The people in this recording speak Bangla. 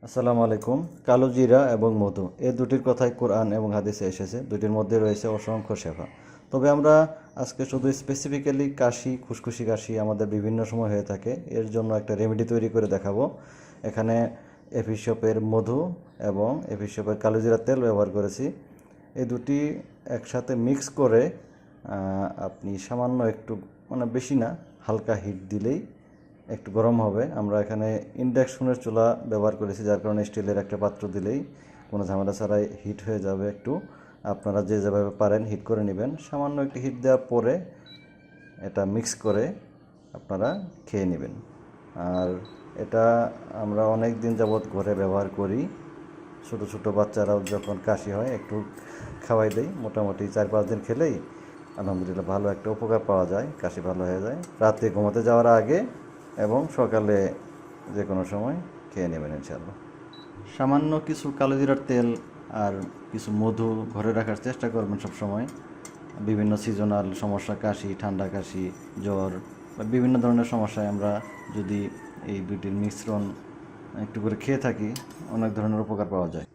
আসসালামু আলাইকুম। কালো জিরা এবং মধু এই দুটির কথাই কোরআন এবং হাদিসে এসেছে। দুটির মধ্যে রয়েছে অসংখ্য শেফা। তবে আমরা আজকে শুধু স্পেসিফিক্যালি কাশি, খুসখুসি কাশি আমাদের বিভিন্ন সময় হয়ে থাকে, এর জন্য একটা রেমেডি তৈরি করে দেখাবো। এখানে এফিসিওপের মধু এবং এফিসিওপের কালো জিরার তেল ব্যবহার করেছি। এই দুটি একসাথে মিক্স করে আপনি সামান্য একটু, মানে বেশি না, হালকা হিট দিলেই একটু গরম হবে। আমরা এখানে ইন্ডাকশনের চুলা ব্যবহার করেছি, যার কারণে স্টিলের একটা পাত্র দিলেই কোনো ঝামেলা ছাড়াই হিট হয়ে যাবে। একটু আপনারা যে যেভাবে পারেন হিট করে নেবেন। সামান্য একটু হিট দেওয়ার পরে এটা মিক্স করে আপনারা খেয়ে নেবেন। আর এটা আমরা অনেক দিন যাবৎ ঘরে ব্যবহার করি। ছোটো ছোটো বাচ্চারাও যখন কাশি হয় একটু খাওয়াই দেই। মোটামুটি 4-5 দিন খেলেই আলহামদুলিল্লাহ ভালো একটা উপকার পাওয়া যায়, কাশি ভালো হয়ে যায়। রাতে ঘুমাতে যাওয়ার আগে এবং সকালে যে কোনো সময় খেয়ে নেবেন ইনশাআল্লাহ। সামান্য কিছু কালো জিরার তেল আর কিছু মধু ঘরে রাখার চেষ্টা করবেন সব সময়। বিভিন্ন সিজনাল সমস্যা, কাশি, ঠান্ডা কাশি, জ্বর বা বিভিন্ন ধরনের সমস্যায় আমরা যদি এই দুটির মিশ্রণ একটু করে খেয়ে থাকি, অনেক ধরনের উপকার পাওয়া যায়।